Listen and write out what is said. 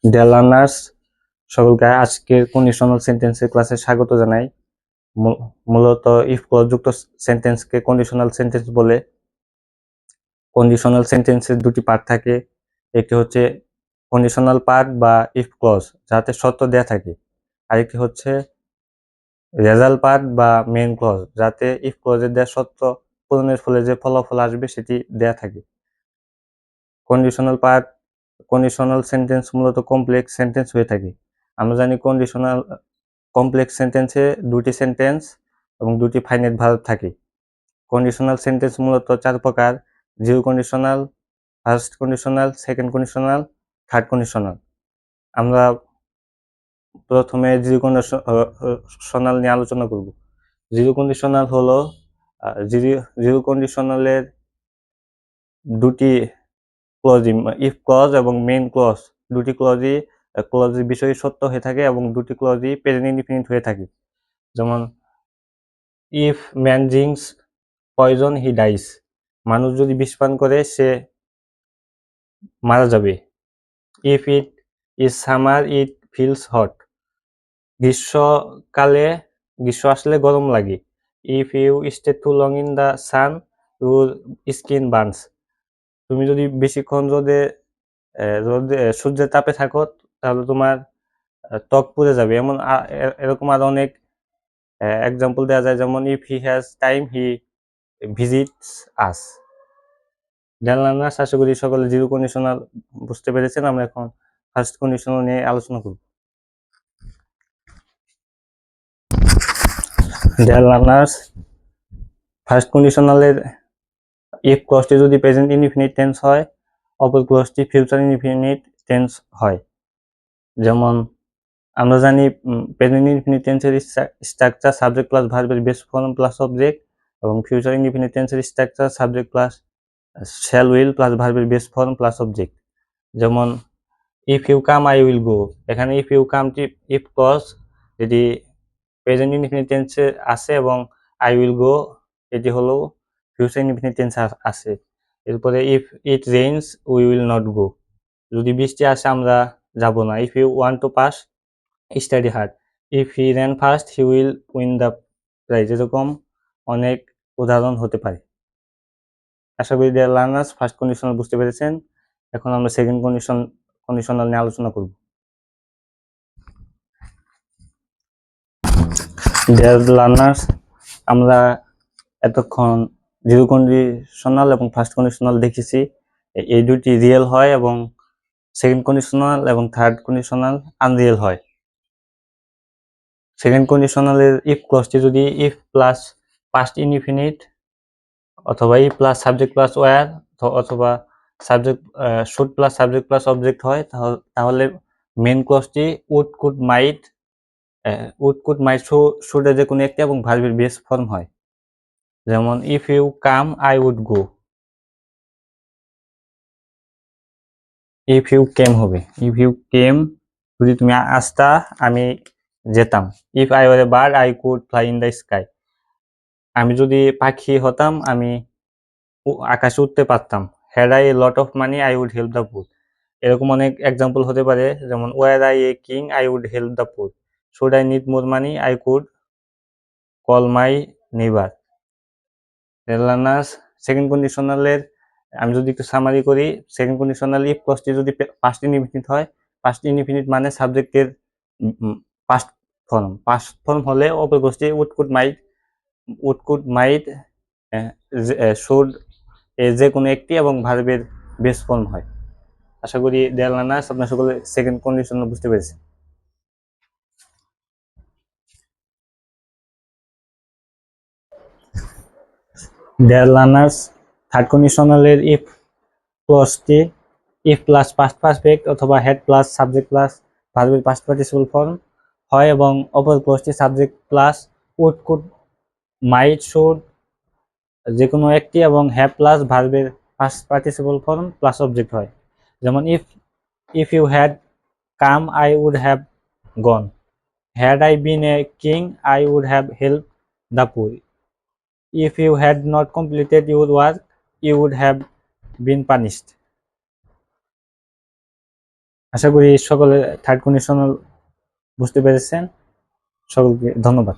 Dear learners, সকলকে আজকের conditional সেন্টেন্সের ক্লাসে স্বাগত জানাই। মূলত ইফ ক্লজ যুক্ত সেন্টেন্সকে কন্ডিশনাল সেন্টেন্স বলে। কন্ডিশনাল সেন্টেন্সের দুটি পার্ট থাকে, একটি হচ্ছে কন্ডিশনাল পার্ট বা ইফ ক্লজ যাতে শর্ত দেয়া থাকে, আরেকটি হচ্ছে রেজাল্ট পার্ট বা মেইন ক্লজ যাতে ইফ ক্লজের দেয়া শর্ত পূরণের ফলে যে ফলাফল আসবে সেটি দেয়া থাকে। কন্ডিশনাল সেন্টেন্স মূলত কমপ্লেক্স সেন্টেন্স হয়ে থাকে। আমরা জানি কন্ডিশনাল কমপ্লেক্স সেন্টেন্সে দুটি সেন্টেন্স এবং দুটি ফাইনাইট ভার্ব থাকে। কন্ডিশনাল সেন্টেন্স মূলত চার প্রকার: zero conditional, first conditional, second conditional, third conditional. আমরা প্রথমে জিরো কন্ডিশনাল নিয়ে আলোচনা করব। জিরো কন্ডিশনাল হলো জিরো কন্ডিশনালের দুটি ক্লজই, ইফ ক্লজ এবং মেইন ক্লজ, দুটি ক্লজের বিষয় সত্য হয়ে থাকে এবং দুটি ক্লজই প্রেজেন্ট ইনডিফিনিট হয়ে থাকে। যেমন if man drinks poison he dies, মানুষ যদি বিষ পান করে সে মারা যাবে। If it is summer it feels hot, গ্রীষ্ম আসলে গরম লাগে। If you stay too long in the sun your skin burns, তুমি যদি বেশিক্ষণ সূর্যের তাপে থাকো তাহলে তোমার ত্বক পুড়ে যাবে। এরকম আরো অনেক এক্সাম্পল দেওয়া যায়, যেমন if he has time he visits us. Learners, আশা করি সকলে জিরো কন্ডিশনাল বুঝতে পেরেছেন। আমরা এখন ফার্স্ট কন্ডিশনাল নিয়ে আলোচনা করব। ডিয়ার লার্নার্স, ফার্স্ট কন্ডিশনালের ইফ ক্লজটি যদি প্রেজেন্ট ইনডিফিনিট টেন্স হয়, অপর ক্লজটি ফিউচার ইনডিফিনিট টেন্স হয়। যেমন আমরা জানি প্রেজেন্ট ইনডিফিনিট টেন্সের স্ট্রাকচার সাবজেক্ট প্লাস ভার্বের বেস ফর্ম প্লাস অবজেক্ট, এবং ফিউচার ইনডিফিনিট টেন্সের structure subject plus shall will plus ভার্বের বেস ফর্ম প্লাস অবজেক্ট। যেমন if you come I will go, এখানে ইফ ইউ কামটি ইফ ক্লজ যেটি present indefinite টেন্সে আছে এবং আই উইল গো এটি হলো ফিউচার ইনডিফিনিট টেন্স আছে। এরপরে if it rains we will not go, যদি বৃষ্টি আসে আমরা যাব না। If you want to pass study hard, if he ran fast he will win the prize. এরকম অনেক উদাহরণ হতে পারে। আশা করি ডিয়ার লার্নার্স ফার্স্ট কন্ডিশনাল বুঝতে পেরেছেন। এখন আমরা সেকেন্ড কন্ডিশনাল নিয়ে আলোচনা করব। ডিয়ার লার্নার্স, আমরা এতক্ষণ জিরো কন্ডিশনাল এবং ফার্স্ট কন্ডিশনাল দেখেছি। এই দুটি রিয়েল হয় এবং সেকেন্ড কন্ডিশনাল এবং থার্ড কন্ডিশনাল আনরিয়েল হয়। সেকেন্ড কন্ডিশনালের ইফ ক্লজটি যদি ইফ প্লাস পাস্ট ইনডিফিনিট অথবা if plus subject plus were অথবা subject should plus subject plus object হয়, তাহলে মেন ক্লজটি উড কুড মাইট শুডের যে কোনো একটি এবং ভার্বের বেস ফর্ম হয়। যেমন if you come I would go, if you কেম হবে ইফ ইউ কেম, যদি তুমি আসতা আমি যেতাম। If I were a bird I could fly in the sky, আমি যদি পাখি হতাম আমি আকাশে উঠতে পারতাম। Had I a lot of money I would help the poor, এরকম অনেক এক্সাম্পল হতে পারে। যেমন were I a king I would help the poor, should I need more money I could call my neighbour. Learners, second কন্ডিশনালের আমি যদি একটু summary করি, সেকেন্ড কন্ডিশনাল ইফ ক্লজটি যদি পাস্ট ইনডিফিনিট হয়, পাস্ট ইনডিফিনিট মানে সাবজেক্টের পাস্ট ফর্ম হলে অপর ক্লজটি উড কুড মাইট শুড যে কোনো একটি এবং ভার্বের বেস ফর্ম হয়। আশা করি ডিয়ার লার্নার্স আপনার সকলে সেকেন্ড কন্ডিশনাল বুঝতে পেরেছেন। ডিয়ার লার্নার্স, থার্ড কন্ডিশনালের ইফ ক্লজটি ইফ প্লাস পাস্ট পারফেক্ট অথবা হেড প্লাস সাবজেক্ট প্লাস ভার্বের পাস্ট পার্টিসিপল ফর্ম হয় এবং অপর ক্লজটি subject plus would could might should যে কোনো একটি এবং হ্যাভ প্লাস ভার্বের past participle form plus object হয়। যেমন if you had come I would have gone, had I been a king I would have help the poor, if you had not completed your work you would have been punished. আশা করি সকলে third conditional বুঝতে পেরেছেন। সকলকে ধন্যবাদ।